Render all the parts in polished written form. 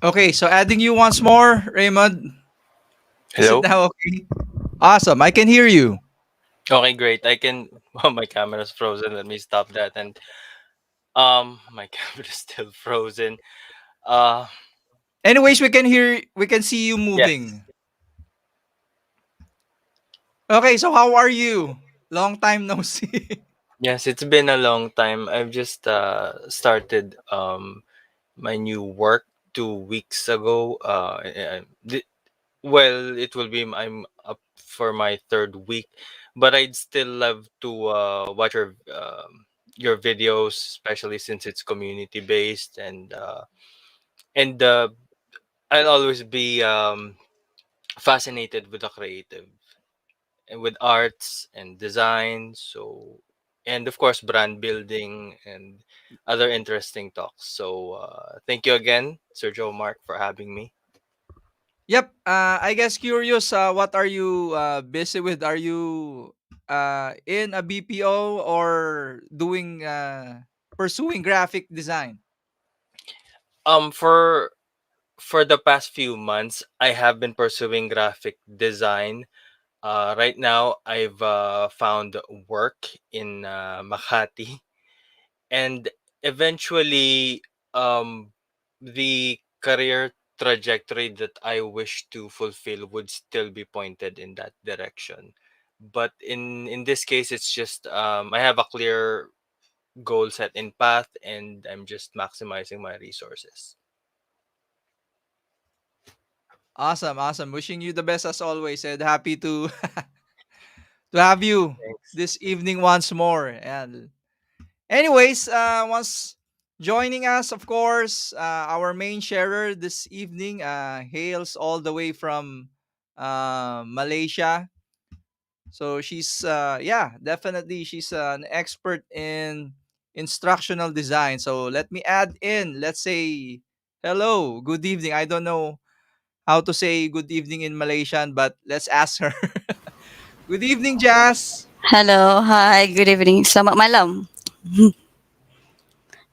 Okay, so adding you once more, Raymond. Is it Hello? now okay? Awesome. I can hear you. Okay, great. I can oh my camera's frozen. Let me stop that. And my camera's still frozen. Uh Anyways, we can see you yes. moving. Okay, so how are you? Long time no see. Yes, it's been a long time. I've just started my new work 2 weeks ago. Well, it will be I'm up for my third week, but I'd still love to watch your videos, especially since it's community based and I'll always be fascinated with the creative and with arts and design. So, and of course, brand building and other interesting talks. So, thank you again, Sergio Mark, for having me. Yep. I guess curious. What are you busy with? Are you in a BPO or doing pursuing graphic design? Um, for for the past few months, I have been pursuing graphic design. Right now, I've found work in Makati, and eventually the career trajectory that I wish to fulfill would still be pointed in that direction. But in this case, it's just I have a clear goal set in path, and I'm just maximizing my resources. Awesome, awesome. Wishing you the best as always, and happy to to have you Thanks. this evening once more. And anyways, once joining us, of course, our main sharer this evening hails all the way from Malaysia. So she's yeah, definitely she's an expert in instructional design. So let me add in, let's say hello, good evening. I don't know how to say good evening in Malaysian, but let's ask her. Good evening, Jazz. Hello, hi, good evening. Selamat malam.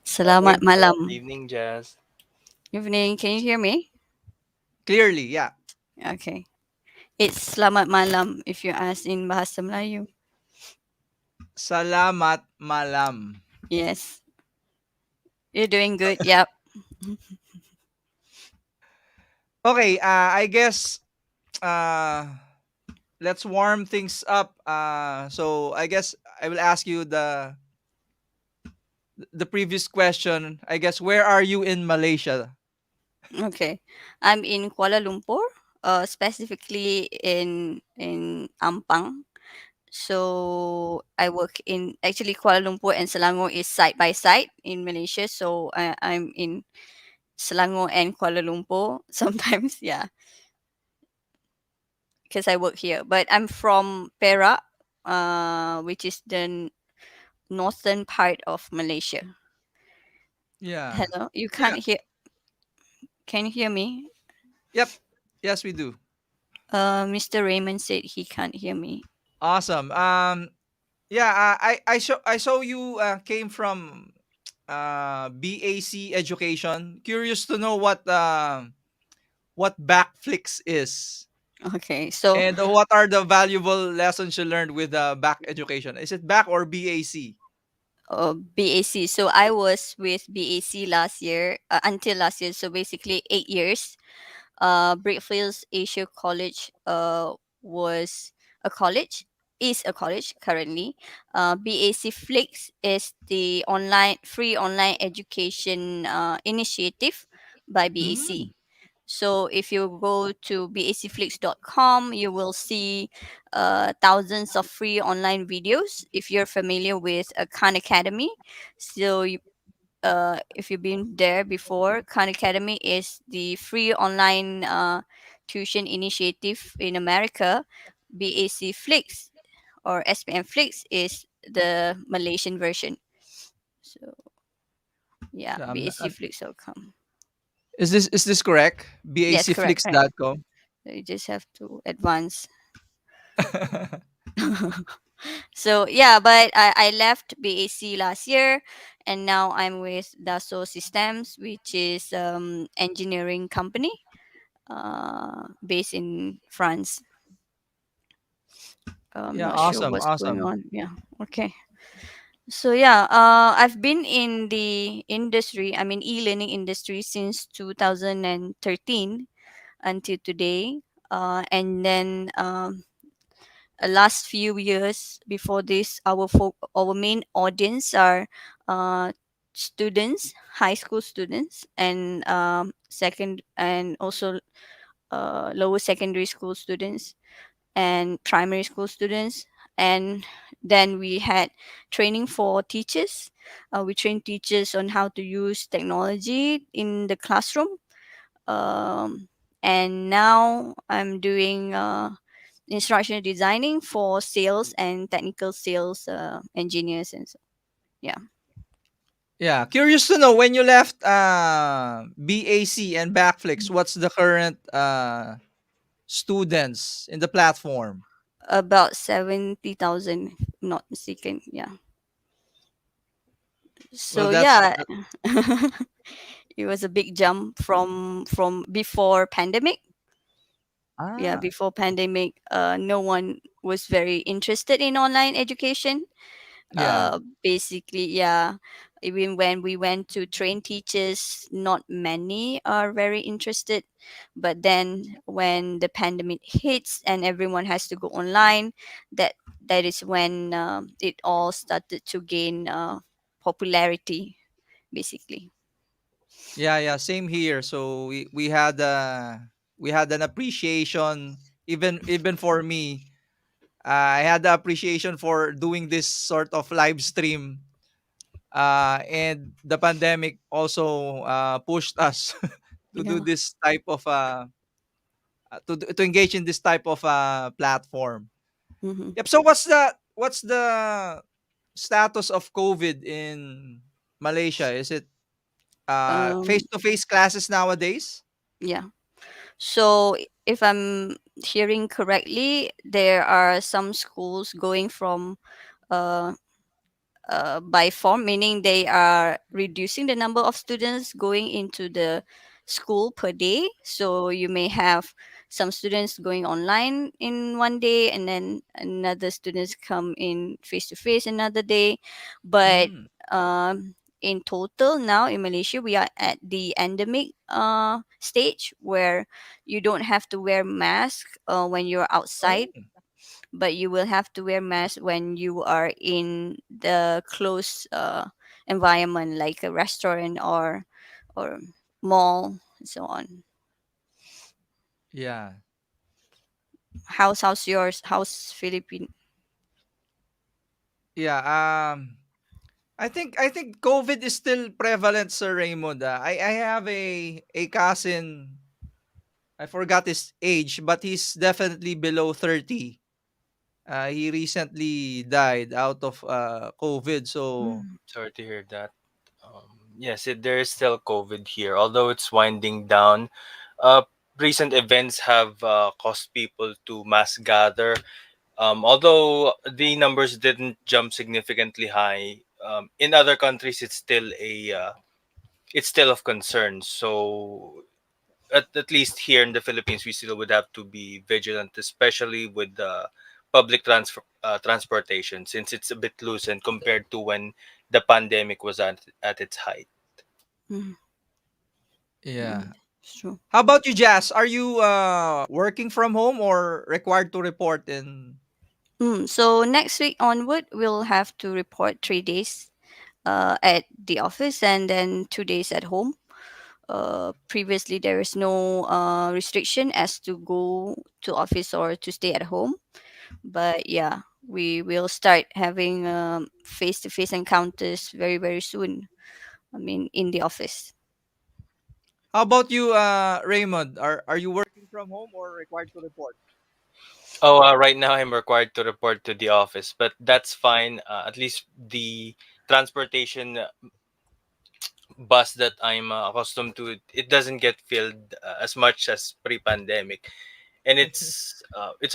Selamat Okay. malam. Evening, Jazz. Evening, can you hear me? Clearly, yeah. Okay. It's selamat malam if you ask in Bahasa Melayu. Salamat malam. Yes. You're doing good. Yep. Okay, I guess uh let's warm things up. So I guess I will ask you the previous question. I guess where are you in Malaysia? Okay. I'm in Kuala Lumpur, specifically in Ampang. So I work in actually Kuala Lumpur and Selangor is side by side in Malaysia. So I'm in Selangor and Kuala Lumpur sometimes. Yeah, because I work here. But I'm from Perak, which is the northern part of Malaysia. Yeah. Hello, you can't Yeah. hear? Can you hear me? Yep. Yes, we do. Mr. Raymond said he can't hear me. Awesome. Yeah, I saw you came from BAC education. Curious to know what backflix is. Okay, so And what are the valuable lessons you learned with back education? Is it back or BAC? BAC. So I was with BAC last year until last year. So basically 8 years. Brickfields Asia College was a college, is a college currently. BAC Flix is the online free online education initiative by Mm. BAC. So if you go to bacflix.com, you will see thousands of free online videos. If you're familiar with Khan Academy, so if you've been there before, Khan Academy is the free online tuition initiative in America. BAC Flix or SPM Flix is the Malaysian version. So yeah, So bacflix.com. is this correct? Yes, correct, correct. bacflix.com. So you just have to advance. So yeah, but I left BAC last year and now I'm with Dassault Systems, which is engineering company based in France. I'm Yeah, not sure awesome, what's going awesome. on. Yeah. Okay. So yeah, I've been in the industry. I mean, e-learning industry since 2013 until today. And then last few years before this, our main audience are uh, students, high school students, and second, and also lower secondary school students and primary school students. And then we had training for teachers. We train teachers on how to use technology in the classroom. um, and now I'm doing instructional designing for sales and technical sales engineers, and so yeah. Yeah, curious to know when you left BAC and Backflix, what's the current students in the platform? About 70,000, if not mistaken. Yeah. Well, So that's yeah, it was a big jump from before pandemic. Yeah, ah, before pandemic, no one was very interested in online education. yeah. Basically, yeah, even when we went to train teachers, not many are very interested. But then when the pandemic hits and everyone has to go online, that is when it all started to gain popularity, basically. Yeah, yeah, same here. So we had an appreciation, even for me. I had the appreciation for doing this sort of live stream. And the pandemic also pushed us to do Yeah. this type of to engage in this type of platform. Hmm. Yep. So what's the status of COVID in Malaysia? Is it face um to face classes nowadays? yeah. So if I'm hearing correctly, there are some schools going from uh by form, meaning they are reducing the number of students going into the school per day. So you may have some students going online in one day, and then another students come in face to face another day. But Mm. in total, now in Malaysia, we are at the endemic stage where you don't have to wear mask when you're Oh, outside, but you will have to wear mask when you are in the closed environment like a restaurant or mall and so on. yeah. How's yours? How's Philippine? Yeah. I think COVID is still prevalent, Sir Raymond. I have a cousin. I forgot his age, but he's definitely below 30. He recently died out of COVID. So Mm, Sorry to hear that. Yes, there is still COVID here, although it's winding down. Uh, Recent events have caused people to mass gather. Although the numbers didn't jump significantly high, in other countries it's still of concern. So at least here in the Philippines, we still would have to be vigilant, especially with the transportation, since it's a bit loosened compared to when the pandemic was at its height. mm, yeah. it's true. How about you, Jazz? Are you working from home or required to report in? So next week onward, we'll have to report 3 days at the office and then 2 days at home. Previously, there is no restriction as to go to office or to stay at home. But yeah, we will start having face-to-face encounters very very soon. I mean, in the office. How about you, Raymond? Are you working from home or required to report? Oh, right now I'm required to report to the office, but that's fine. At least the transportation bus that I'm accustomed to, it doesn't get filled as much as pre-pandemic, and it's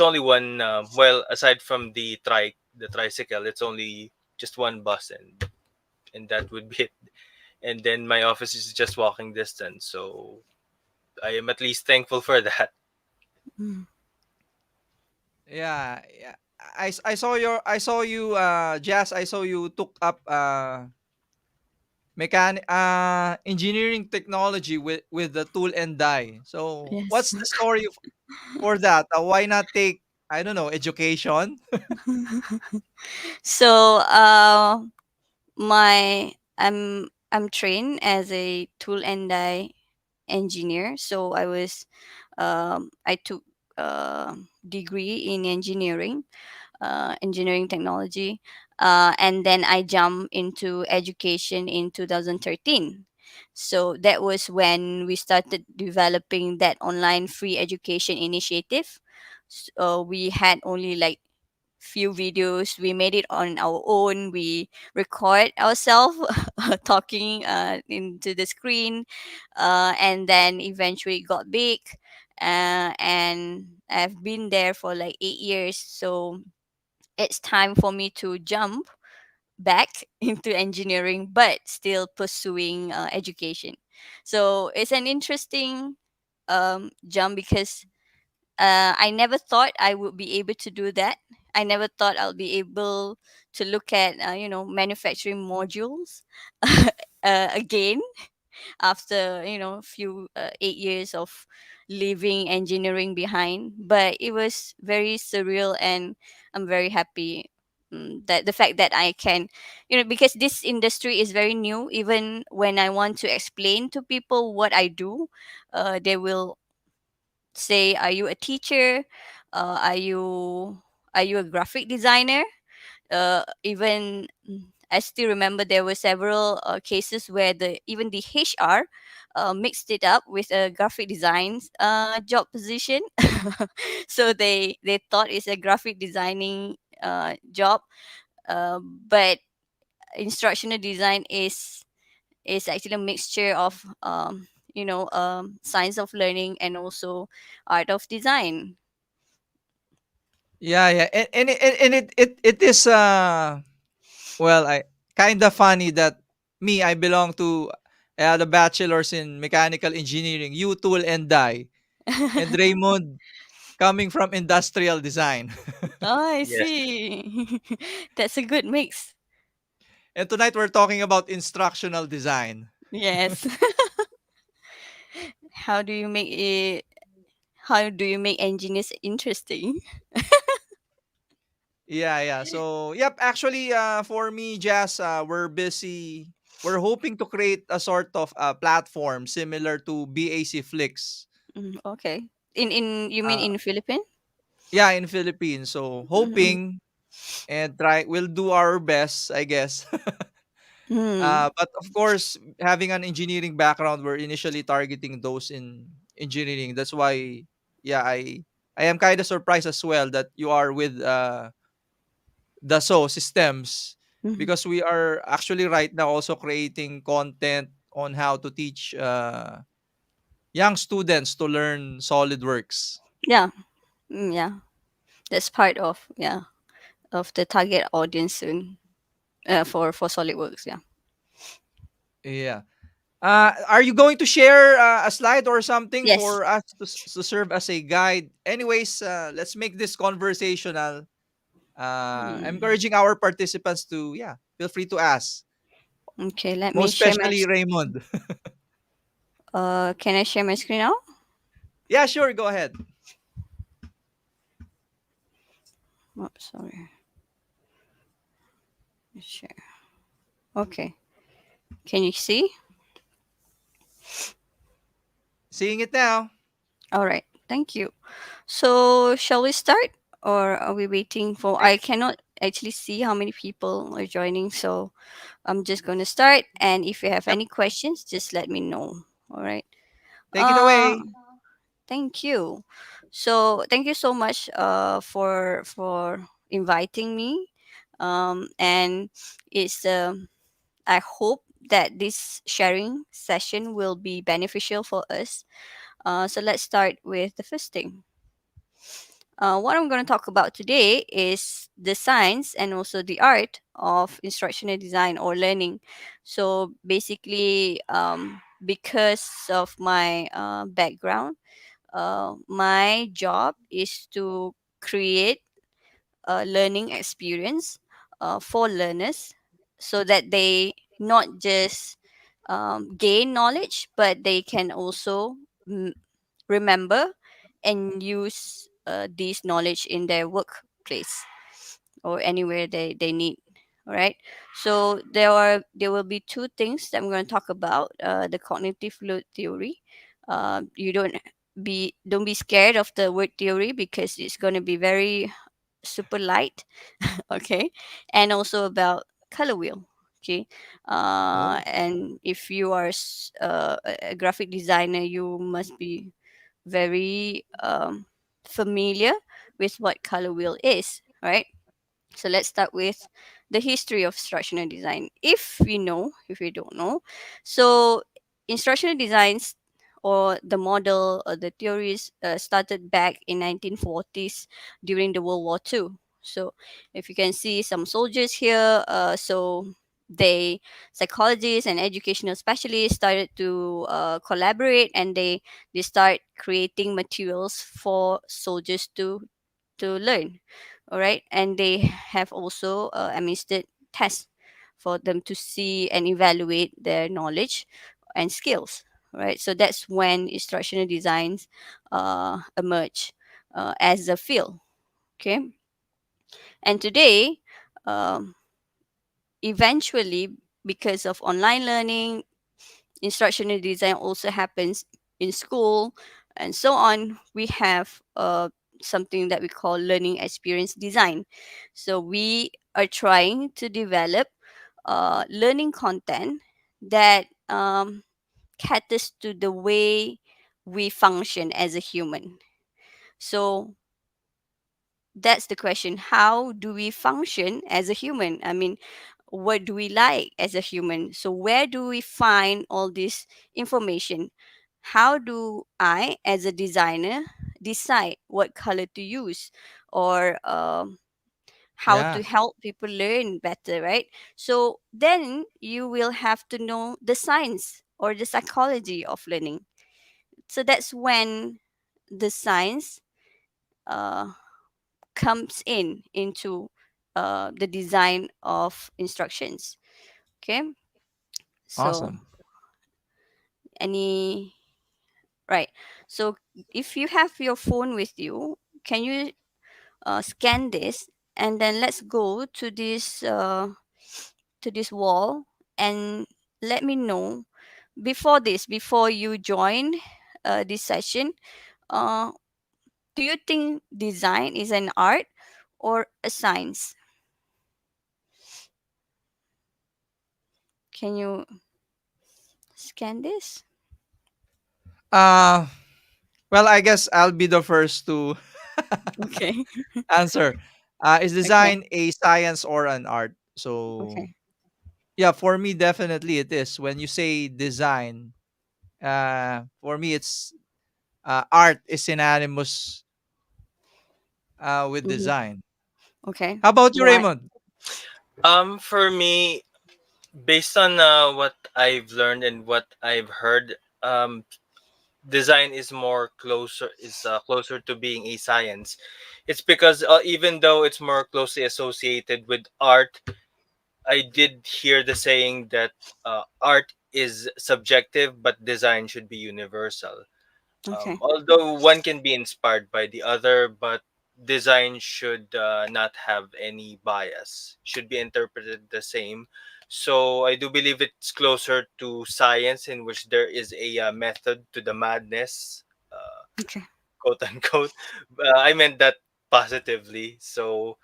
only one. Well, aside from the tricycle, it's only just one bus, and and that would be it. And then my office is just walking distance, so I am at least thankful for that. Mm. Yeah, yeah. I saw I saw you, Jazz. I saw you took up engineering technology with the tool and die. So Yes. what's the story for that? Why not take, I don't know, education? So, my I'm trained as a tool and die engineer. So I took degree in engineering technology, and then I jumped into education in 2013. So that was when we started developing that online free education initiative. So we had only like few videos. We made it on our own. We record ourselves talking into the screen, and then eventually it got big. And I've been there for like 8 years. So it's time for me to jump back into engineering, but still pursuing education. So it's an interesting jump because I never thought I would be able to do that. I never thought I'll be able to look at manufacturing modules again after a few 8 years of leaving engineering behind. But it was very surreal, and I'm very happy that the fact that I can, because this industry is very new. Even when I want to explain to people what I do, they will say, "Are you a teacher? Are you a graphic designer?" Even I still remember there were several cases where the even the HR mixed it up with a graphic design job position. So they thought it's a graphic designing job, but instructional design is actually a mixture of science of learning and also art of design. Yeah, yeah. And it is well, I kind of funny that I belong to the bachelor's in mechanical engineering, you tool and die, and Raymond coming from industrial design. Oh, I Yes. see. That's a good mix. And tonight we're talking about instructional design. Yes. How do you make it? How do you make engineers interesting? Yeah, yeah. So, yep, actually, for me, Jazz, we're busy. We're hoping to create a sort of platform similar to BAC Flix. Okay. In you mean Uh, in Philippines? yeah, in Philippines. So, Mm-hmm. hoping and try, we'll do our best, I guess. Mm. But of course, having an engineering background, we're initially targeting those in engineering. That's why, yeah, I am kind of surprised as well that you are with the systems, Mhm. because we are actually right now also creating content on how to teach young students to learn SolidWorks. Yeah. Yeah. That's part of of the target audience soon. For SolidWorks. Yeah. Yeah. Are you going to share a slide or something Yes. for us to serve as a guide? Anyways, let's make this conversational. I'm Mm. encouraging our participants to, yeah, feel free to ask. Okay. Let me Most share my. especially Raymond. Can I share my screen now? Yeah, sure, go ahead. Oh, sorry. Share. Okay. Can you see? Seeing it now. All right. Thank you. So, shall we start, or are we waiting for? Take I cannot actually see how many people are joining, so I'm just going to start. And if you have Yep, any questions, just let me know. All right. take it Uh, away. Thank you. So, thank you so much for inviting me. And it's I hope that this sharing session will be beneficial for us. So let's start with the first thing. What I'm going to talk about today is the science and also the art of instructional design or learning. So basically, because of my background, my job is to create a learning experience for learners so that they not just gain knowledge, but they can also mm, remember and use this knowledge in their workplace or anywhere they need. All right. So there will be two things that I'm going to talk about. The cognitive load theory. You don't be scared of the word theory because it's going to be very super light. Okay. And also about color wheel. Okay. Oh, And if you are a graphic designer, you must be very familiar with what color wheel is, right? So let's start with the history of instructional design. If you don't know, so instructional designs or the model or the theories started back in 1940s during the World War II. So if you can see some soldiers here, so they psychologists and educational specialists started to collaborate, and they start creating materials for soldiers to learn. All right, and they have also administered tests for them to see and evaluate their knowledge and skills. Right, so that's when instructional designs emerge as a field. Okay, and today, um, eventually, because of online learning, instructional design also happens in school and so on. We have something that we call learning experience design. So we are trying to develop learning content that caters to the way we function as a human. So that's the question: how do we function as a human? I mean, what do we like as a human? So where do we find all this information? How do I as a designer decide what color to use, or how to yeah. help people learn better, right? So then you will have to know the science or the psychology of learning. So that's when the science uh, comes into the design of instructions. Okay, so Awesome. any right. So if you have your phone with you, can you scan this, and then let's go to this wall, and let me know before you join this session. Uh, do you think design is an art or a science? Can you scan this? Uh, well, I guess I'll be the first to Okay. answer. Is Okay. design a science or an art? So, Okay. yeah, for me, definitely it is. When you say design, for me, it's art is synonymous with Mm-hmm. design. Okay. How about you, Why? Raymond? For me, based on what I've learned and what I've heard, design is closer to being a science. It's because even though it's more closely associated with art, I did hear the saying that art is subjective, but design should be universal. Okay. Although one can be inspired by the other, but design should not have any bias, should be interpreted the same. So I do believe it's closer to science, in which there is a method to the madness, Okay. quote unquote. I meant that positively. So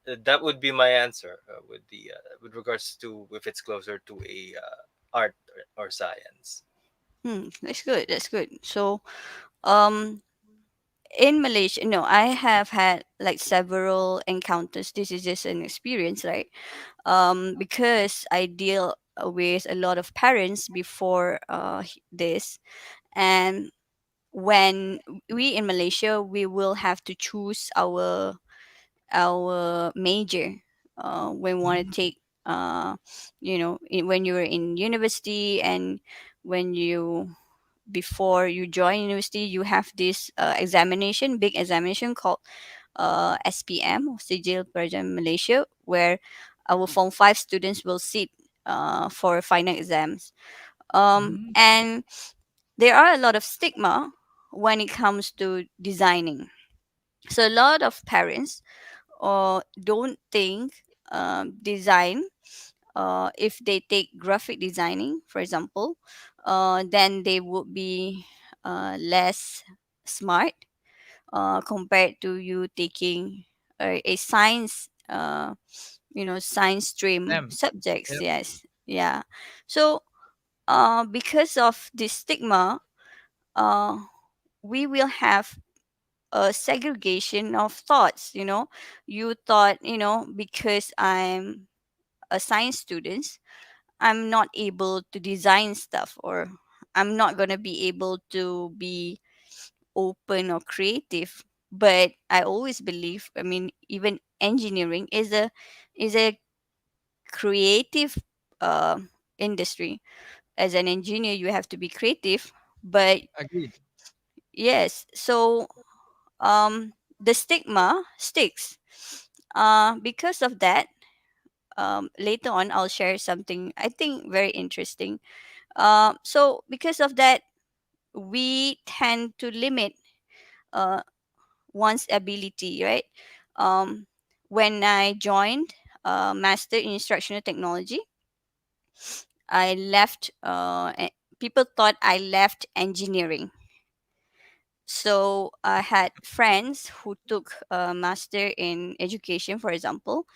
that would be my answer with regards to if it's closer to a art or science. That's good. That's good. So, um, in Malaysia, no, I have had like several encounters. This is just an experience, right? Because I deal with a lot of parents before this, and when we in Malaysia, we will have to choose our major. when we want to Mm, take when you're in university, and when you before you join university, you have this examination, big examination called SPM, or Sijil Perjalanan Malaysia, where our Form 5 students will sit for final exams. mm, And there are a lot of stigma when it comes to designing. So a lot of parents don't think design, if they take graphic designing, for example, then they would be less smart compared to you taking a science, science stream them. subjects. Yep. Yes, yeah. So because of this stigma, uh, we will have a segregation of thoughts. You thought, because I'm a science student, I'm not able to design stuff, or I'm not going to be able to be open or creative. But I always believe, I mean, even engineering is a creative uh, industry. As an engineer, you have to be creative. But Agreed. yes, so the stigma sticks. Because of that, later on I'll share something I think very interesting. So because of that, we tend to limit uh, one's ability, right? Um, when I joined Master in Instructional Technology, I left. People thought I left engineering. So I had friends who took a master in education, for example.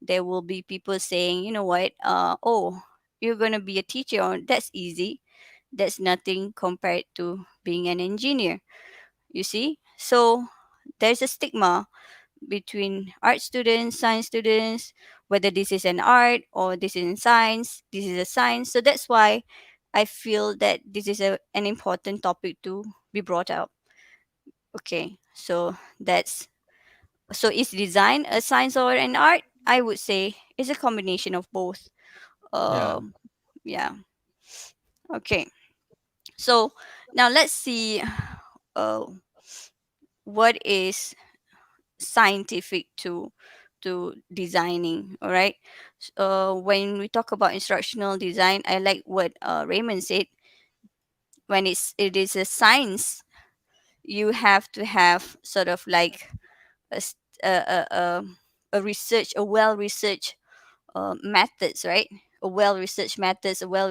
There will be people saying, you know what, oh, you're gonna be a teacher. Oh, that's easy. That's nothing compared to being an engineer. You see, so there's a stigma between art students, science students, whether this is an art or this is in science, this is a science. So that's why I feel that this is an important topic to be brought up. Okay, so is design a science or an art? I would say it's a combination of both. Yeah. Um, yeah. Okay. So now let's see uh, what is scientific to designing. All right. When we talk about instructional design, I like what Raymond said. When it is a science, you have to have sort of like a s- a research, a well researched methods, right? A well researched methods, a well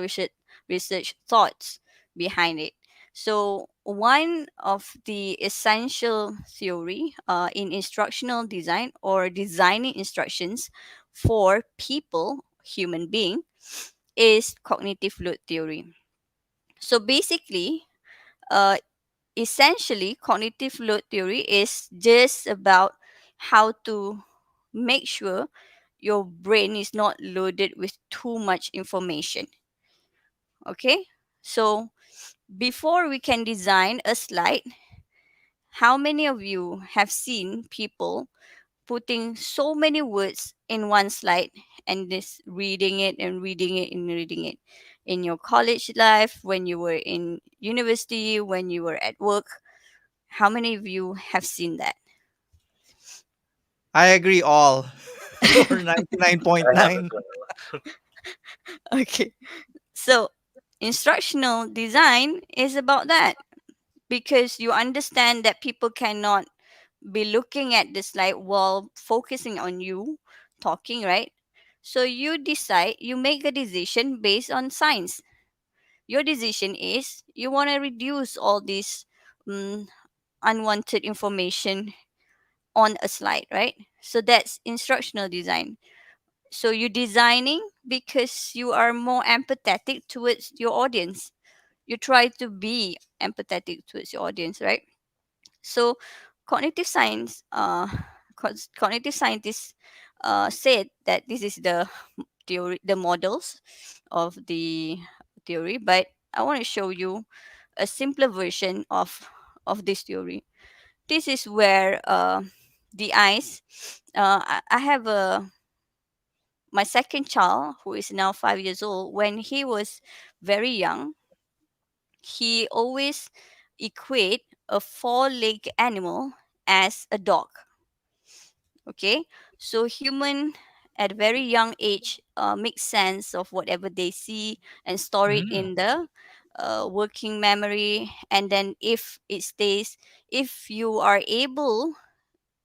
researched thoughts behind it. So one of the essential theory in instructional design, or designing instructions for people, human being, is cognitive load theory. So basically, uh, essentially, cognitive load theory is just about how to make sure your brain is not loaded with too much information. Okay? So, before we can design a slide, how many of you have seen people putting so many words in one slide and just reading it and reading it and reading it? In your college life, when you were in university, when you were at work, how many of you have seen that? I agree all. Or I have as 99.9. well. Okay. So, instructional design is about that, because you understand that people cannot be looking at the slide while focusing on you talking, right? So, you make a decision based on science. Your decision is you want to reduce all this um, unwanted information on a slide, right? So, that's instructional design. So you're designing because you are more empathetic towards your audience. You try to be empathetic towards your audience, right? So cognitive science, cognitive scientists said that this is the theory, the models of the theory. But I want to show you a simpler version of this theory. This is where the eyes. I have a my second child, who is now 5 years old, when he was very young, he always equate a four-legged animal as a dog. Okay, so human at a very young age make sense of whatever they see and store it Mm. in the working memory, and then if it stays, if you are able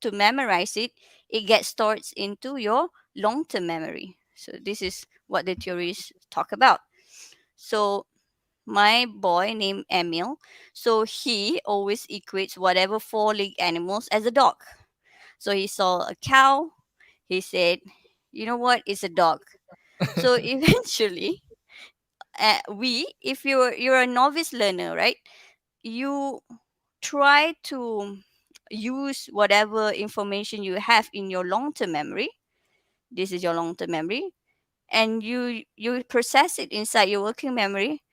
to memorize it, it gets stored into your long-term memory. So this is what the theories talk about. So my boy named Emil, so he always equates whatever four-legged animals as a dog. So he saw a cow, he said, "You know what? It's a dog." So eventually, if you're a novice learner, right? You try to use whatever information you have in your long-term memory. This is your long-term memory, and you process it inside your working memory,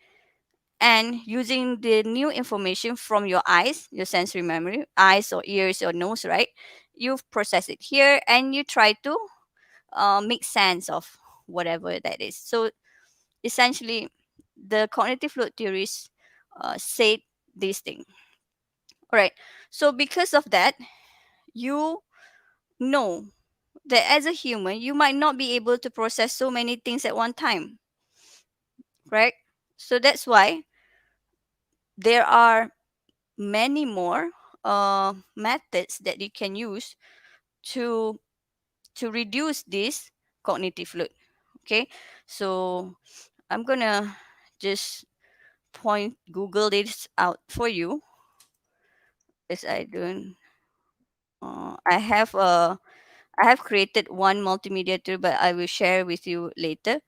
and using the new information from your eyes, your sensory memory, eyes or ears or nose, right? You process it here, and you try to make sense of whatever that is. So essentially, the cognitive load theories said this thing. All right. So because of that, you know that as a human, you might not be able to process so many things at one time, right? So that's why there are many more methods that you can use to reduce this cognitive load. Okay, so I'm gonna just point Google this out for you, as I don't. I have created one multimedia tool, but I will share with you later.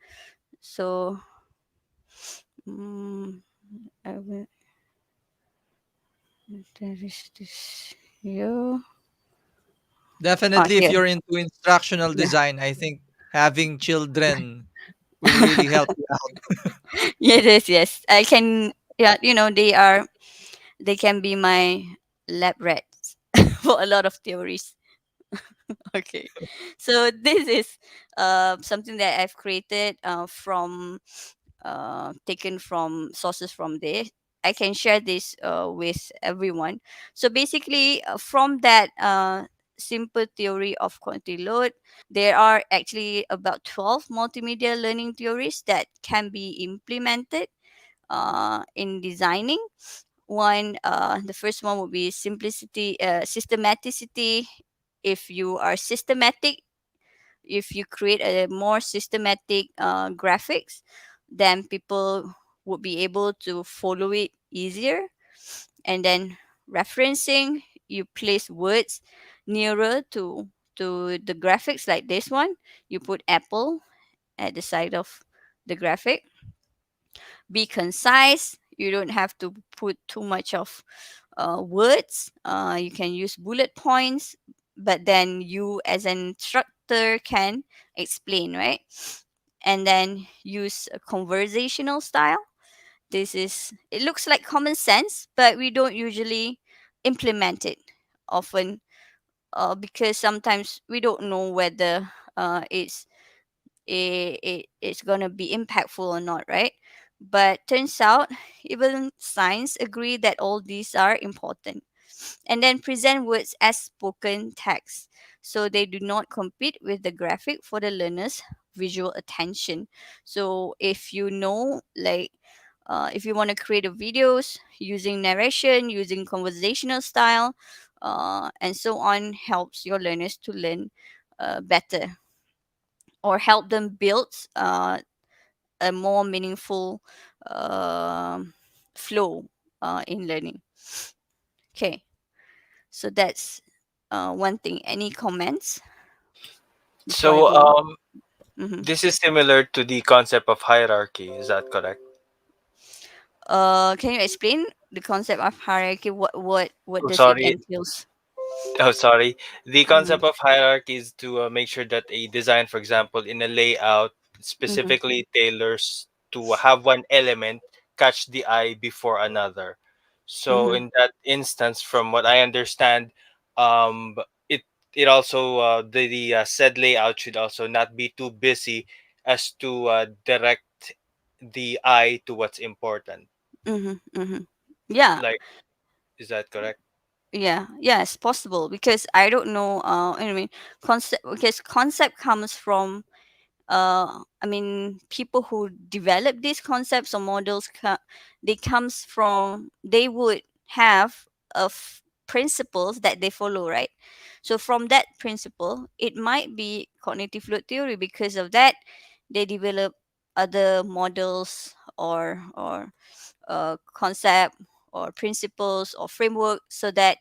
So mm, I will, there is this here. Definitely, if Here. you're into instructional Yeah. design, I think having children will really help you out. Yes, yes. I can. Yeah, they can be my lab rats for a lot of theories. Okay, so this is something that I've created from taken from sources from this. I can share this with everyone. So basically, from that simple theory of quantity load, there are actually about 12 multimedia learning theories that can be implemented in designing. The first one would be simplicity, systematicity. If you are systematic, if you create a more systematic graphics, then people would be able to follow it easier. And then referencing, you place words nearer to the graphics, like this one. You put apple at the side of the graphic. Be concise. You don't have to put too much of words. You can use bullet points, but then you, as an instructor, can explain, right? And then use a conversational style. It looks like common sense, but we don't usually implement it often, because sometimes we don't know whether it's gonna be impactful or not, right? But turns out even science agree that all these are important. And then present words as spoken text, so they do not compete with the graphic for the learner's visual attention. So if you know, like, if you want to create a videos using narration, using conversational style, and so on, helps your learners to learn better, or help them build a more meaningful um flow in learning. Okay, so that's one thing. Any comments before I So, go on? Mm-hmm. this is similar to the concept of hierarchy. Is that correct? Can you explain the concept of hierarchy? What Oh, does it sorry. entails? Oh, sorry. The Mm-hmm. concept of hierarchy is to make sure that a design, for example, in a layout, Mm-hmm. specifically tailors to have one element catch the eye before another. So, Mm-hmm. in that instance, from what I understand, it it also the said layout should also not be too busy as to direct the eye to what's important. Mm-hmm, mm-hmm. Yeah, Like, is that correct? yeah, yeah, it's possible because I don't know. I mean, concept, because concept comes from I mean, people who develop these concepts or models, they comes from, they would have principles that they follow, right? So from that principle, it might be cognitive load theory. Because of that, they develop other models or concept or principles or framework, so that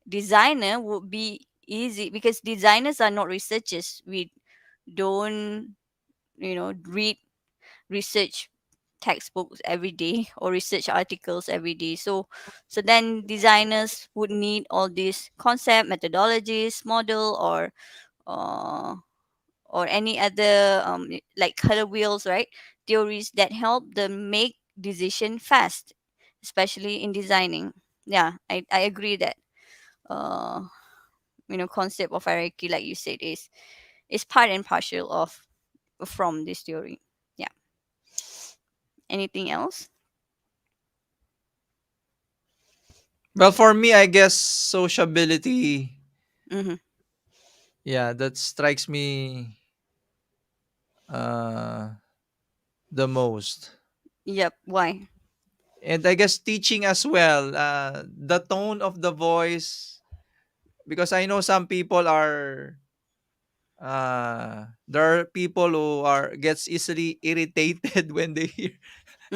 designer would be easy, because designers are not researchers. We don't, read research textbooks every day or research articles every day. So then designers would need all these concept, methodologies, model, uh, or any other like color wheels, right? Theories that help them make decision fast, especially in designing. Yeah, I agree that uh concept of hierarchy, like you said, is part and partial of from this theory. Yeah. Anything else? Well, for me, I guess sociability. Mm-hmm. Yeah, that strikes me uh, the most. Yep. Why? And I guess teaching as well. The tone of the voice, because I know some people are. There are people who are gets easily irritated when they hear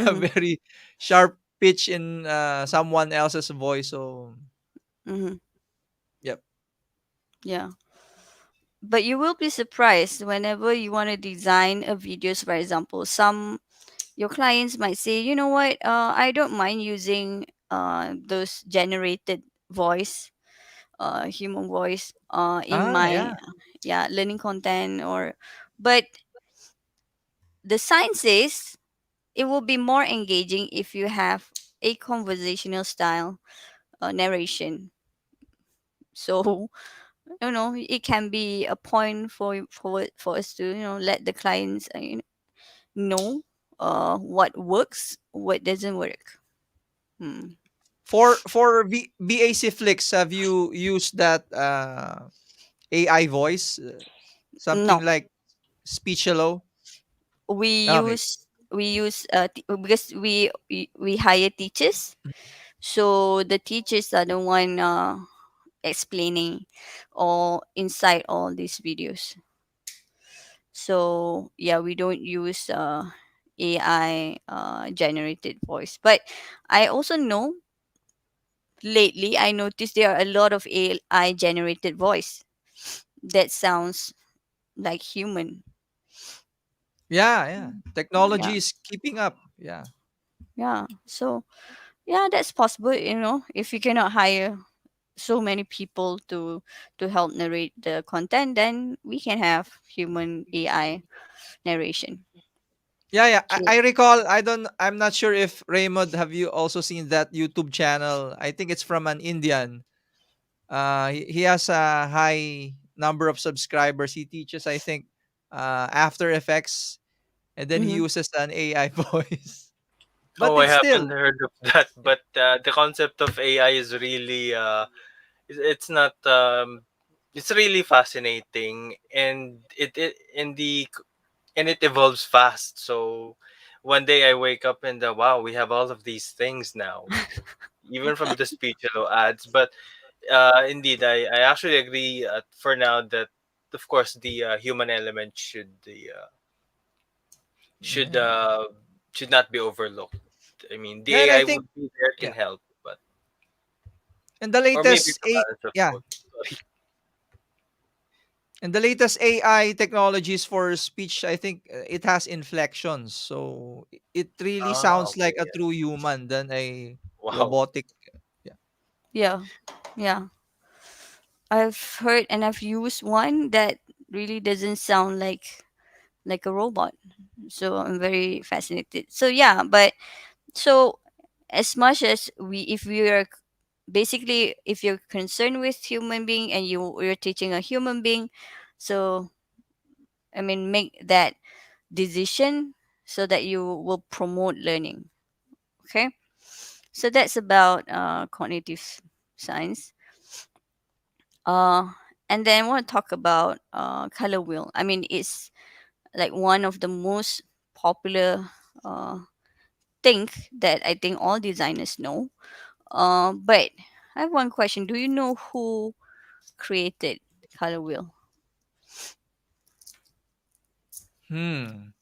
a Mm-hmm. very sharp pitch in someone else's voice. So, Mm-hmm. yep. Yeah. But you will be surprised whenever you want to design a videos, for example. Some your clients might say, you know what, I don't mind using those generated voice, human voice, in Ah, my, yeah. yeah, learning content. Or but the science says it will be more engaging if you have a conversational style narration. So it can be a point for us to let the clients know what works, what doesn't work. Hmm. For BAC Flix, have you used that AI voice? Something No, like speech hello? we Okay. use because we hire teachers, so the teachers are the one explaining or inside all these videos. So yeah, we don't use AI generated voice. But I also know, lately I noticed there are a lot of AI generated voice that sounds like human. Yeah, yeah. Yeah, Technology is keeping up. Yeah. yeah. So yeah, that's possible. If you cannot hire so many people to help narrate the content, then we can have human AI narration. Yeah, yeah. I, True. I recall. I'm not sure if Raymond, have you also seen that YouTube channel? I think it's from an Indian. He has a high number of subscribers. He teaches, I think, After Effects, and then he Mm-hmm. uses an AI voice. But Oh, I it's haven't still, heard of that, but the concept of AI is really it's not it's really fascinating, and it in the and it evolves fast. So one day I wake up and wow, we have all of these things now, even from the speech ads. But indeed, I actually agree for now that of course the human element should yeah. uh, should not be overlooked. I mean, the Yeah, and I AI think, would be there, can yeah. help, but And the or maybe latest it's a A balance of yeah, both. Sorry. and the latest AI technologies for speech, I think it has inflections, so it really Ah, sounds okay, like a yeah. true human than a Wow. robotic. Yeah. Yeah, yeah. I've heard and I've used one that really doesn't sound like a robot. So I'm very fascinated. So yeah, but so as much as we if we are basically, if you're concerned with human being and you're teaching a human being, so I mean, make that decision so that you will promote learning. Okay, so that's about cognitive science. uh and then I want to talk about color wheel. I mean, it's like one of the most popular uh thing that I think all designers know. But I have one question. Do you know who created color wheel? Hmm.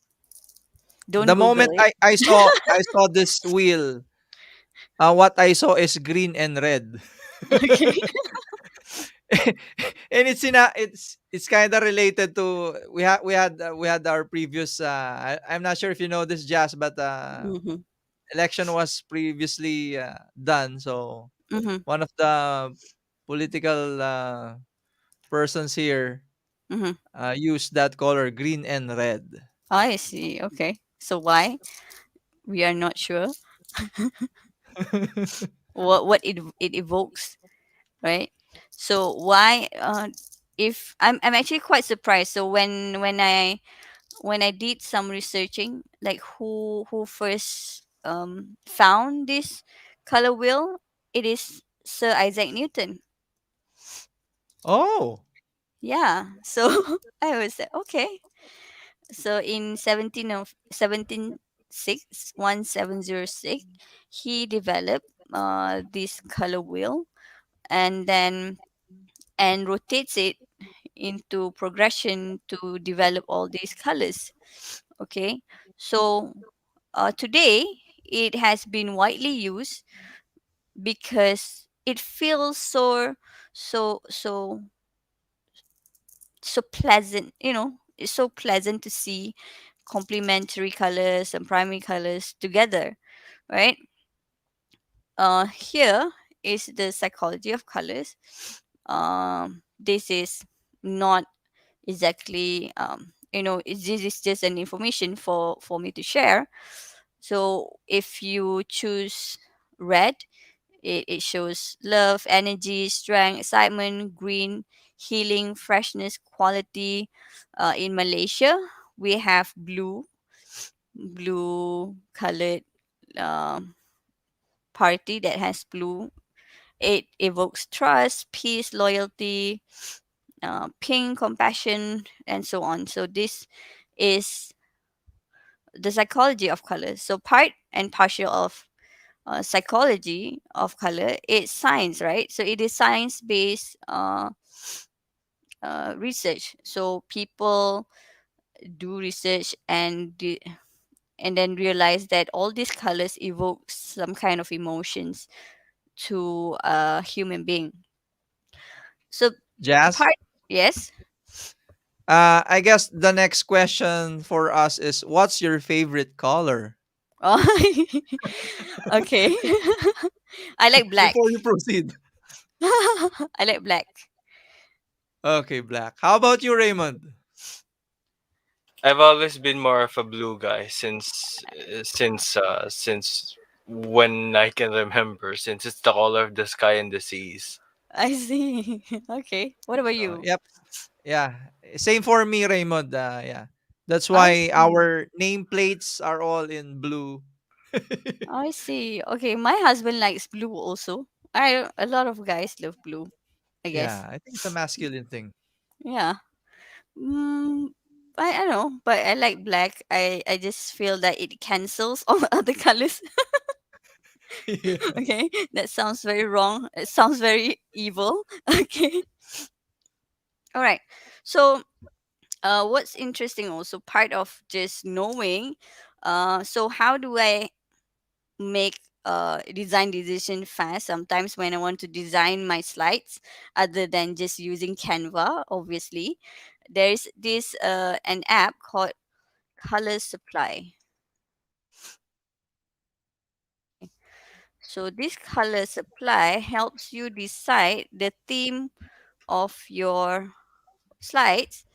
Don't The Google moment it. I saw this wheel, what I saw is green and red. Okay. And it's kind of related to we had our previous I'm not sure if you know this, Jazz, but Mm-hmm. election was previously done. So Mm-hmm. one of the political persons here Mm-hmm. used that color, green and red. I see. Okay. So why? We are not sure what it evokes, right? So why? If I'm actually quite surprised. So when I did some researching, like who first found this color wheel, it is Sir Isaac Newton. Oh. Yeah. So I was like, okay. So in 1706, he developed this color wheel, and then and rotates it into progression to develop all these colors. Okay, so today it has been widely used because it feels so so pleasant. It's so pleasant to see complementary colors and primary colors together, right? Here is the psychology of colors. This is not exactly this is just an information for me to share. So if you choose red, it shows love, energy, strength, excitement. Green, healing, freshness, quality. In Malaysia, we have blue colored um party that has blue. It evokes trust, peace, loyalty. Pink, compassion, and so on. So this is the psychology of color. So part and partial of psychology of color is science, right? So it is science based research. So people do research and then realize that all these colors evoke some kind of emotions to a human being. So Jazz, part yes. I guess the next question for us is, what's your favorite color? Oh, okay. I like black. Before you proceed. I like black. Okay, black. How about you, Raymond? I've always been more of a blue guy since when I can remember, since it's the color of the sky and the seas. I see. Okay. What about you? Yep. Yeah. Same for me, Raymond. Yeah. That's I why see. our nameplates are all in blue. I see. Okay, my husband likes blue also. A lot of guys love blue, I Yeah, guess. I think it's a masculine thing. Yeah. Mm, I don't know, but I like black. I just feel that it cancels all the other colors. Yeah. Okay, that sounds very wrong. It sounds very evil. Okay. All right. So what's interesting also, part of just knowing, so how do I make design decision fast sometimes when I want to design my slides other than just using Canva? Obviously, there's this an app called Color Supply. So this Color Supply helps you decide the theme of your slides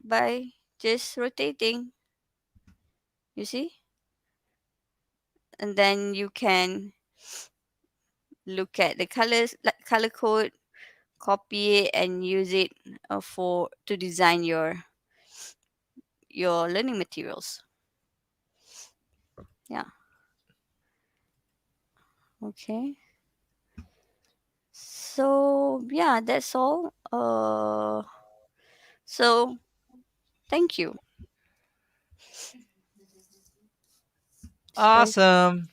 by just rotating, you see, and then you can look at the colors, like color code, copy it, and use it for to design your learning materials. Yeah. Okay. So yeah, that's all. So thank you. Should I? Awesome.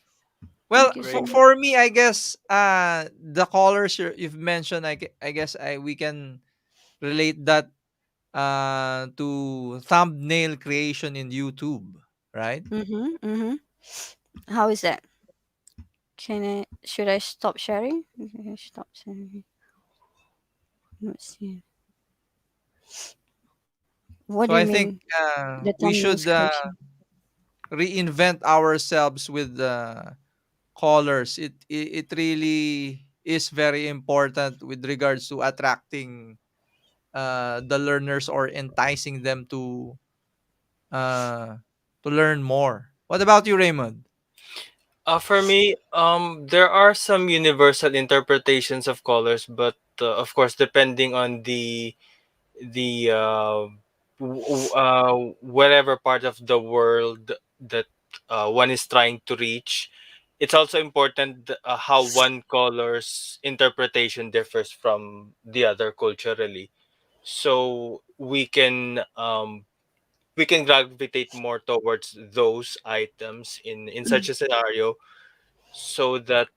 Well, Thank you so Great. much. for me, I guess the colors you've mentioned, I guess we can relate that to thumbnail creation in YouTube, right? Mm-hmm. Mm-hmm. How is that? Can I? Should I stop sharing? Okay, stop sharing. Let's see. What So do you I think mean? The we thumbnails should creation. reinvent ourselves with colors. It really is very important with regards to attracting the learners or enticing them uh, to learn more. What about you, Raymond? For me, there are some universal interpretations of colors, but of course, depending on the whatever part of the world that one is trying to reach, it's also important how one color's interpretation differs from the other culturally. So we can gravitate more towards those items in such a scenario, so that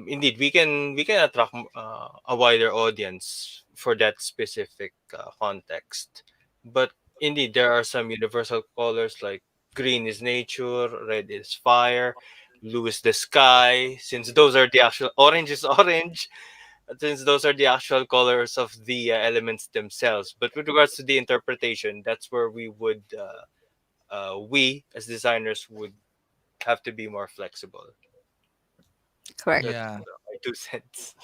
indeed we can attract a wider audience for that specific context. But indeed there are some universal colors like green is nature, red is fire, blue is the sky, since those are the actual orange is orange, since those are the actual colors of the elements themselves. But with regards to the interpretation, that's where we as designers would have to be more flexible. Correct. That's Yeah. my 2 cents.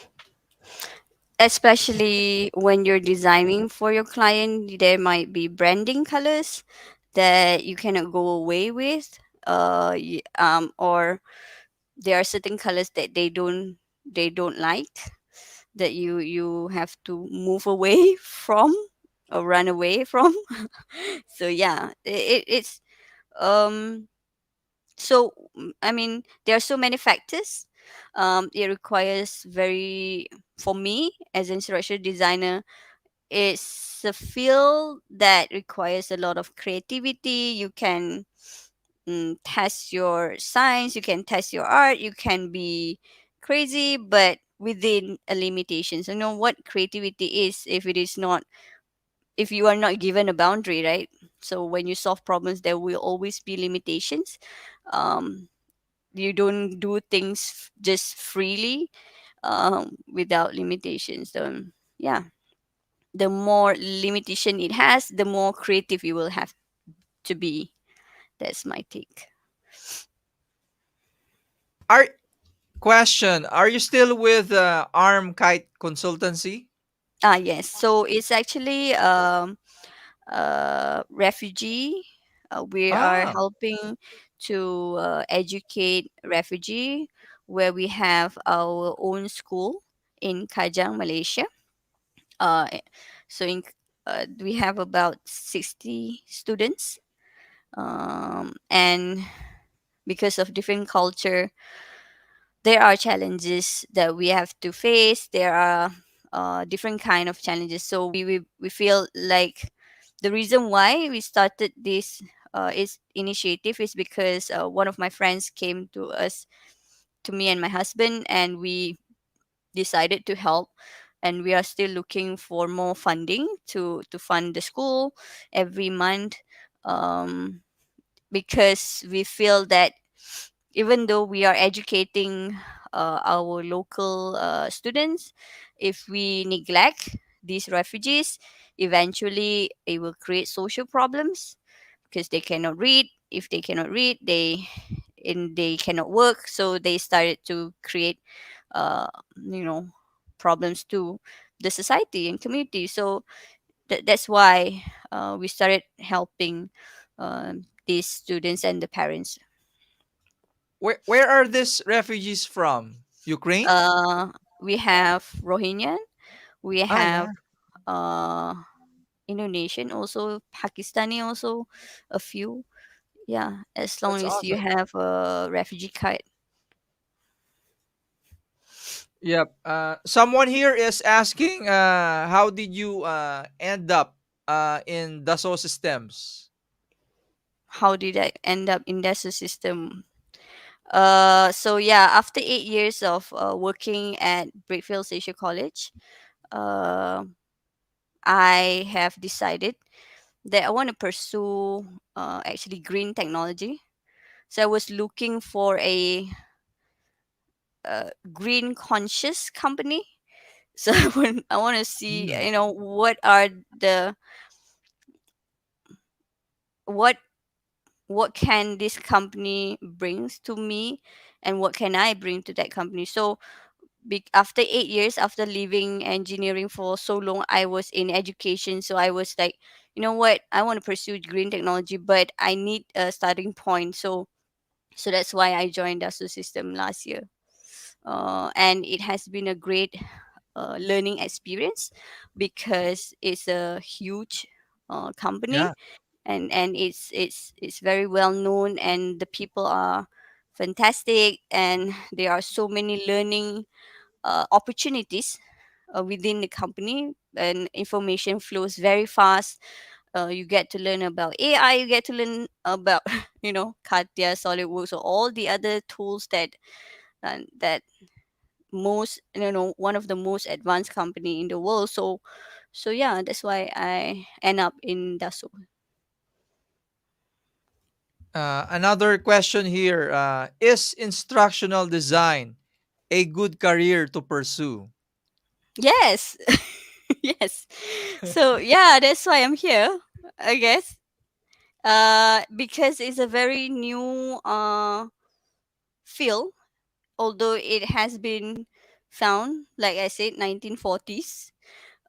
Especially when you're designing for your client, there might be branding colors that you cannot go away with, or there are certain colors that they don't like, that you have to move away from or run away from. So yeah, it's um I mean, there are so many factors. It requires very, for me as an instructional designer, it's a field that requires a lot of creativity. You can test your science, you can test your art, you can be crazy, but within a limitation. So know what creativity is if it is not, if you are not given a boundary, right? So when you solve problems, there will always be limitations. Um, you don't do things just freely, without limitations. So yeah, the more limitation it has, the more creative you will have to be. That's my take. Are Question: are you still with Arm Kite Consultancy? Ah, yes. So it's actually refugee. We are Ah, helping to educate refugee, where we have our own school in Kajang, Malaysia. Uh, so we have about 60 students, and because of different culture, there are challenges that we have to face. There are different kind of challenges. So we feel like the reason why we started this is initiative is because one of my friends came to us, to me and my husband, and we decided to help. And we are still looking for more funding to fund the school every month, um, because we feel that even though we are educating our local students, if we neglect these refugees, eventually it will create social problems because they cannot read. If they cannot read, they cannot work. So they started to create, uh, you know, problems to the society and community. So that's why we started helping these students and the parents. where are these refugees from? Ukraine? Uh, we have Rohingya. We Ah, have yeah. uh, Indonesian also, Pakistani also, a few. Yeah, as long That's as you awesome. have a refugee card. Yep. Someone here is asking, how did you end up in Dassault Systems? How did I end up in that system? So yeah, after 8 years of working at Brickfields Asia College, uh, I have decided that I want to pursue actually green technology. So I was looking for a green conscious company. So I want to see, Mm. what are the what what can this company brings to me, and what can I bring to that company. So after 8 years, after leaving engineering for so long, I was in education. So I was like, you know what, I want to pursue green technology, but I need a starting point. So that's why I joined Dassault System last year, and it has been a great learning experience because it's a huge company, Yeah. and it's very well known, and the people are fantastic, and there are so many learning opportunities within the company, and information flows very fast. You get to learn about AI, you get to learn about Katia, SolidWorks, or all the other tools that most one of the most advanced company in the world. So yeah, that's why I end up in Dassault. Another question here, is instructional design a good career to pursue? Yes. Yes. So yeah, that's why I'm here, I guess. Because it's a very new field, although it has been found, like I said, 1940s.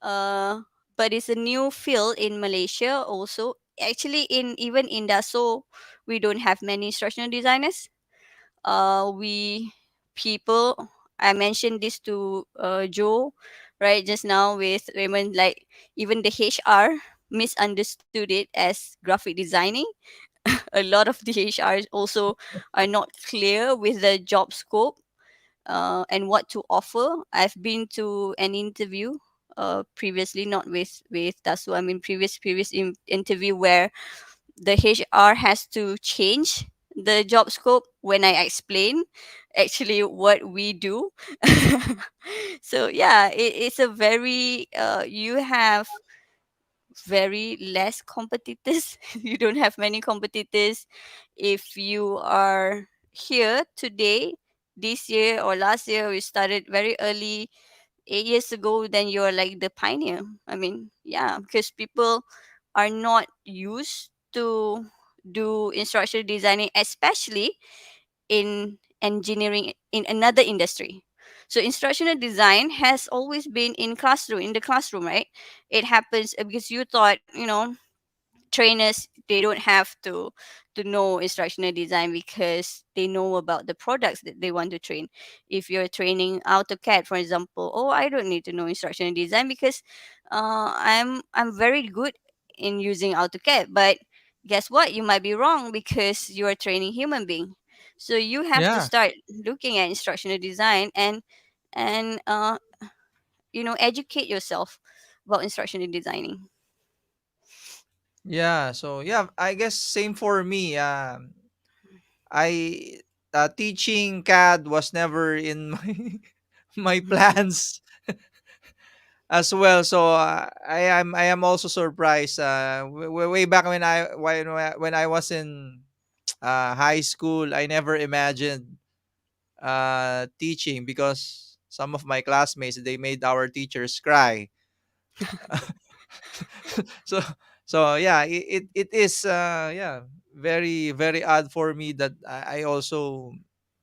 Uh, but it's a new field in Malaysia also. Actually, in even in Dassault, we don't have many instructional designers. We people, I mentioned this to Joe right just now with Raymond, like even the HR misunderstood it as graphic designing. A lot of the HRs also are not clear with the job scope and what to offer. I've been to an interview previously, not with Dasu. I mean previous interview where the HR has to change the job scope when I explain actually what we do. So yeah, it's a very you have very less competitors. You don't have many competitors. If you are here today, this year or last year, we started very early, 8 years ago, then you're like the pioneer. I mean, yeah, because people are not used to do instructional designing, especially in engineering in another industry. So instructional design has always been in the classroom, right? It happens because you thought, trainers, they don't have to know instructional design because they know about the products that they want to train. If you're training AutoCAD, for example, oh, I don't need to know instructional design because I'm very good in using AutoCAD. But guess what, you might be wrong because you are training human being. So you have to Yeah. start looking at instructional design and educate yourself about instructional designing. Yeah. So yeah, I guess same for me. I teaching CAD was never in my my plans as well. So I am also surprised. Way back when I was in high school, I never imagined teaching because some of my classmates, they made our teachers cry. so yeah, it is yeah, very very odd for me that I also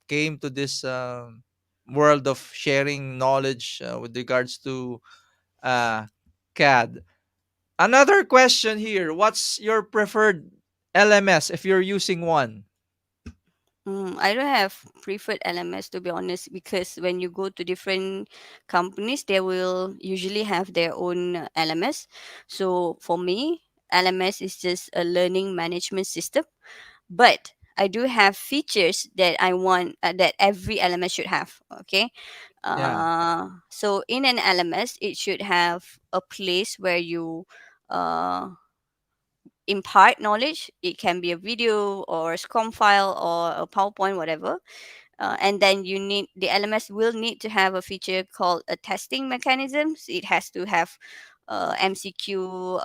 came to this world of sharing knowledge with regards to uh, CAD. Another question here: what's your preferred LMS if you're using one? I don't have preferred LMS, to be honest, because when you go to different companies, they will usually have their own LMS. So for me, LMS is just a learning management system, but I do have features that I want that every LMS should have. Okay, Yeah. so in an LMS, it should have a place where you uh, impart knowledge. It can be a video or a SCOM file or a PowerPoint, whatever. And then you need the LMS will need to have a feature called a testing mechanisms. It has to have MCQ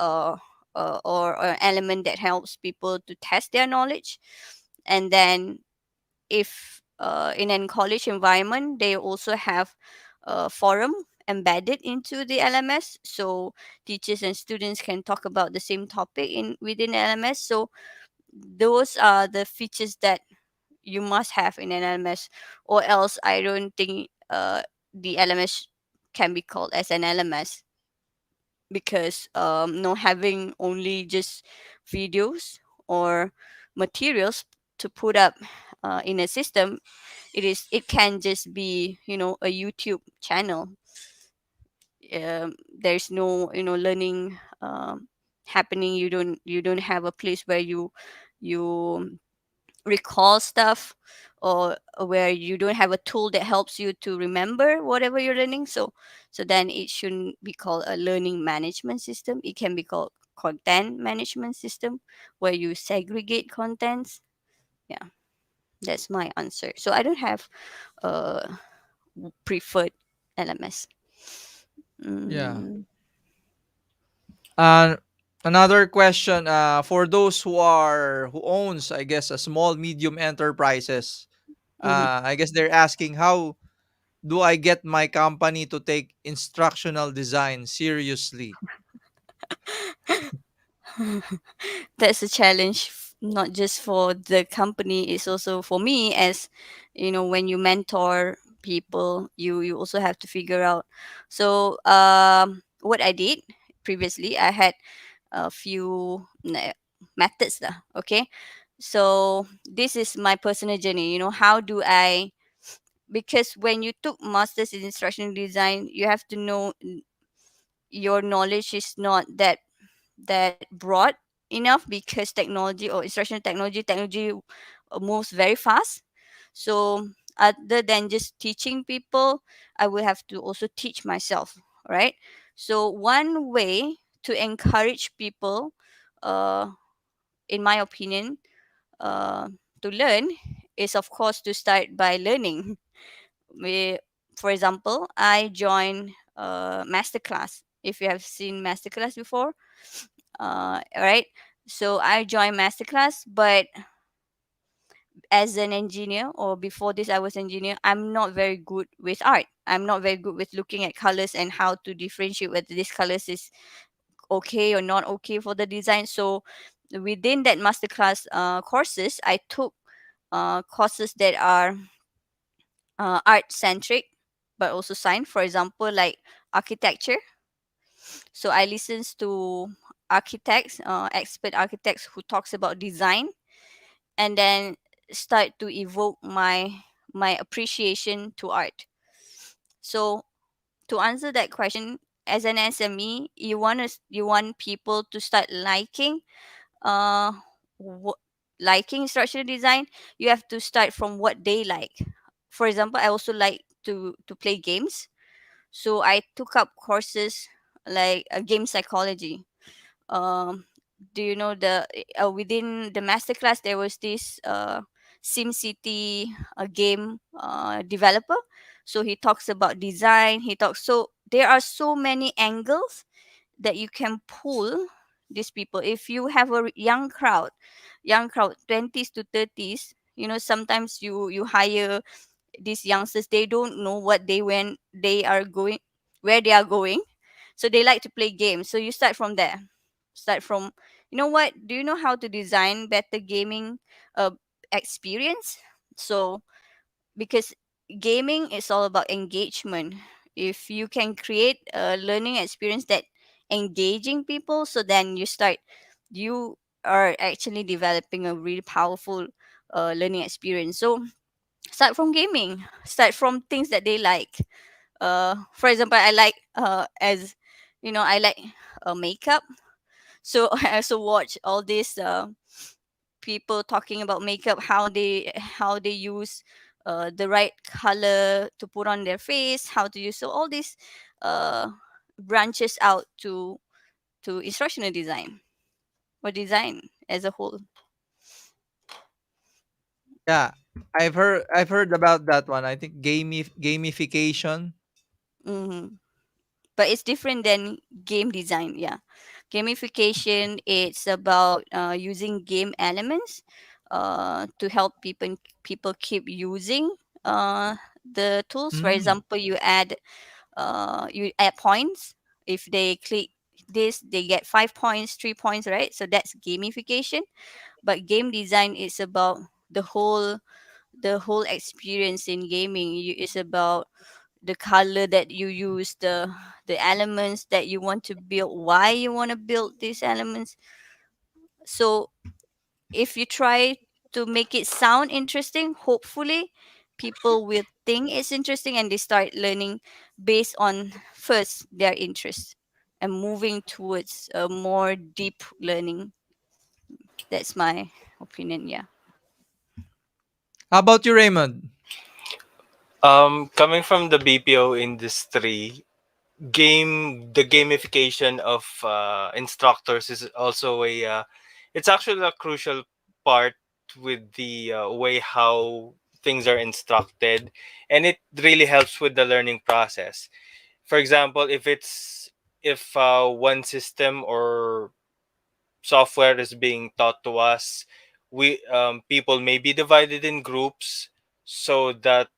or an element that helps people to test their knowledge. And then if in a college environment, they also have a forum embedded into the LMS, so teachers and students can talk about the same topic in within LMS. So those are the features that you must have in an LMS, or else I don't think the LMS can be called as an LMS, because no, having only just videos or materials to put up in a system, it can just be, a YouTube channel. There's no, learning happening. You don't have a place where you recall stuff, or where you don't have a tool that helps you to remember whatever you're learning. So then it shouldn't be called a learning management system. It can be called content management system, where you segregate contents. Yeah, that's my answer. So I don't have a preferred LMS. Yeah. mm, And another question, for those who owns, I guess, a small medium enterprises, mhm. I guess they're asking, how do I get my company to take instructional design seriously? That's a challenge, not just for the company, it's also for me. As when you mentor people, you also have to figure out. So what I did previously, I had a few methods lah, okay. So this is my personal journey. How do I, because when you took masters in instructional design, you have to know your knowledge is not that broad enough, because technology or instructional technology moves very fast. So other than just teaching people, I will have to also teach myself, right? So one way to encourage people, uh, in my opinion, uh, to learn, is of course to start by learning. we, for example, I joined masterclass. If you have seen masterclass before, right? So I joined masterclass, but as an engineer, or before this I was engineer, I'm not very good with art. I'm not very good with looking at colors and how to differentiate whether this colors is okay or not okay for the design. So within that masterclass courses, I took courses that are art centric, but also science. For example, like architecture. So I listens to architects, expert architects who talks about design, and then start to evoke my appreciation to art. So to answer that question, as an SME, you want people to start uh wh- liking instructional design. You have to start from what they like. For example, I also like to play games, so I took up courses like game psychology. um do you know the within the masterclass there was this SimCity game developer. So he talks about design, he talks, so there are so many angles that you can pull these people. If you have a young crowd 20s to 30s, sometimes you hire these youngsters, they don't know what they when they are going, where they are going. So they like to play games. So you start from there. Start from, what? Do you know how to design better gaming uh, experience? So because gaming is all about engagement. If you can create a learning experience that engaging people, so then you are actually developing a really powerful learning experience. So start from gaming, start from things that they like. For example, I like as you know, I like makeup. So I also watch all these people talking about makeup, how they use the right color to put on their face, how to use, so all these uh, branches out to instructional design or design as a whole. Yeah, I've heard about that one. I think gamification. Hmm. But it's different than game design. Yeah, gamification, it's about using game elements to help people keep using the tools. For Mm. example, you add points. If they click this, they get 5 points, 3 points, right? So that's gamification. But game design is about the whole experience in gaming. It's about the color that you use, the elements that you want to build, why you want to build these elements. So if you try to make it sound interesting, hopefully people will think it's interesting and they start learning based on first their interest and moving towards a more deep learning. That's my opinion. Yeah. How about you, Raymond? Coming from the BPO industry, the gamification of instructors is also it's actually a crucial part with the way how things are instructed, and it really helps with the learning process. For example, if one system or software is being taught to us, we people may be divided in groups so that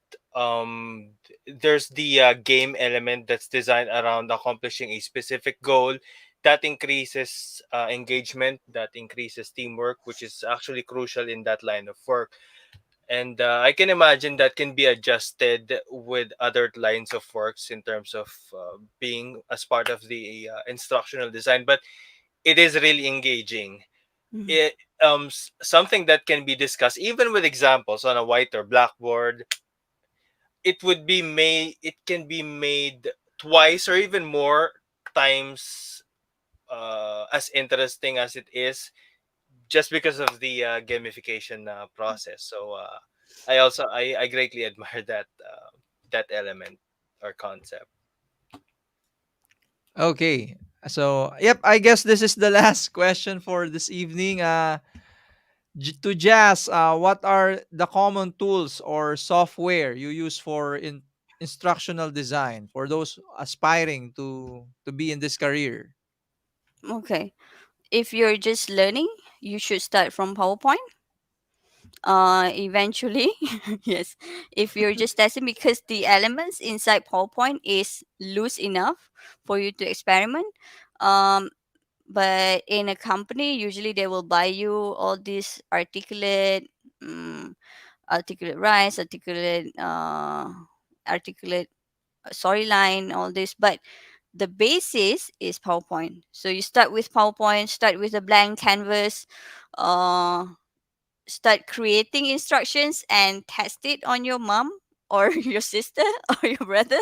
there's the game element that's designed around accomplishing a specific goal that increases engagement, that increases teamwork, which is actually crucial in that line of work. And I can imagine that can be adjusted with other lines of works in terms of being as part of the instructional design, but it is really engaging. Mhm. It something that can be discussed even with examples on a white or blackboard. It can be made twice or even more times as interesting as it is, just because of the gamification process. So I greatly admire that element or concept. Okay. So, yep, I guess this is the last question for this evening. To Jazz, what are the common tools or software you use for instructional design for those aspiring to be in this career? Okay. If you're just learning, you should start from PowerPoint. Eventually, yes. If you're just testing, because the elements inside PowerPoint is loose enough for you to experiment. Um, but in a company, usually they will buy you all these um, articulate rise, articulate storyline, all this. But the basis is PowerPoint. So you start with PowerPoint, start with a blank canvas, uh, start creating instructions and test it on your mom or your sister or your brother,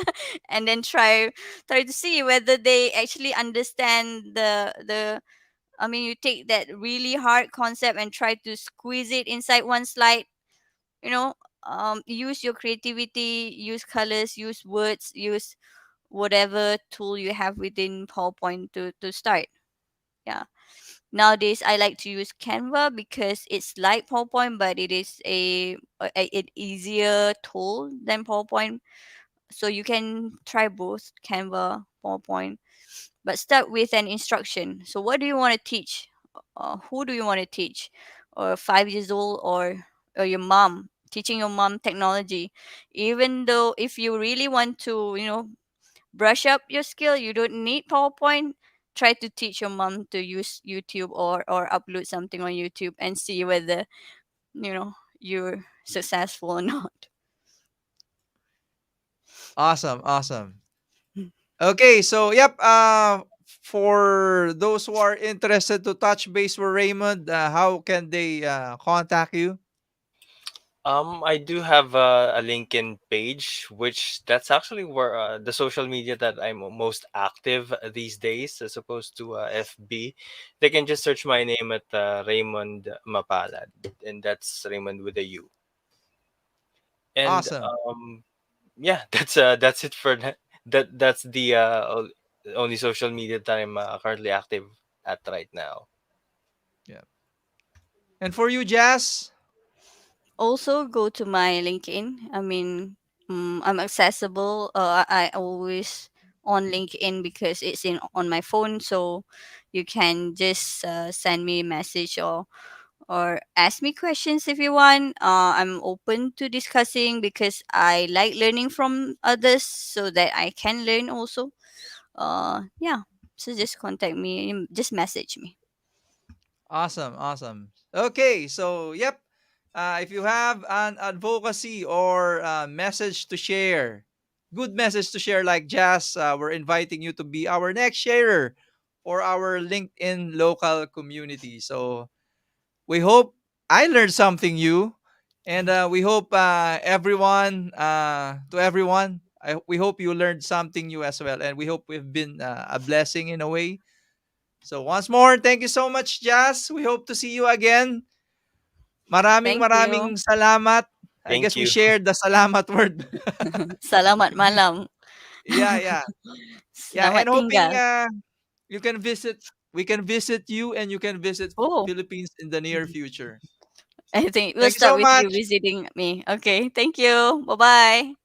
and then try to see whether they actually understand the I mean, you take that really hard concept and try to squeeze it inside one slide, you know. Use your creativity, use colors, use words, use whatever tool you have within PowerPoint to start. Yeah. Nowadays, I like to use Canva because it's like PowerPoint, but it is an easier tool than PowerPoint. So you can try both Canva, PowerPoint, but start with an instruction. So what do you want to teach? Who do you want to teach? Or 5 years old, or your mom, teaching your mom technology. Even though if you really want to, brush up your skill, you don't need PowerPoint. Try to teach your mom to use YouTube, or upload something on YouTube and see whether you're successful or not. Awesome, awesome. Okay, so yep, for those who are interested to touch base with Raymond, how can they contact you? I do have a LinkedIn page, which that's actually where the social media that I'm most active these days, as opposed to FB. They can just search my name at Raymond Mapalad, and that's Raymond with a U. And Awesome. yeah, that's it for that. That's the only social media that I'm currently active at right now. Yeah. And for you, Jazz? Also, go to my LinkedIn. I mean, I'm accessible. I always on LinkedIn because it's in on my phone, so you can just send me a message or ask me questions if you want. I'm open to discussing because I like learning from others so that I can learn also. Yeah. So just contact me. Just message me. Awesome, awesome. Okay, so yep. If you have an advocacy or message to share, good message to share like Jazz, we're inviting you to be our next sharer for our LinkedIn local community. So we hope I learned something new, and we hope everyone, we hope you learned something new as well, and we hope we've been a blessing in a way. So once more, thank you so much, Jazz. We hope to see you again. Maraming Thank you. maraming salamat. I Thank guess we you. shared the salamat word. Salamat malam. Yeah, yeah. Yeah, and Selamat hoping tinggal. you can visit we can visit you and you can visit Oh, Philippines in the near future. I think we'll Thank you start so with you much. visiting me. Okay. Thank you. Bye bye.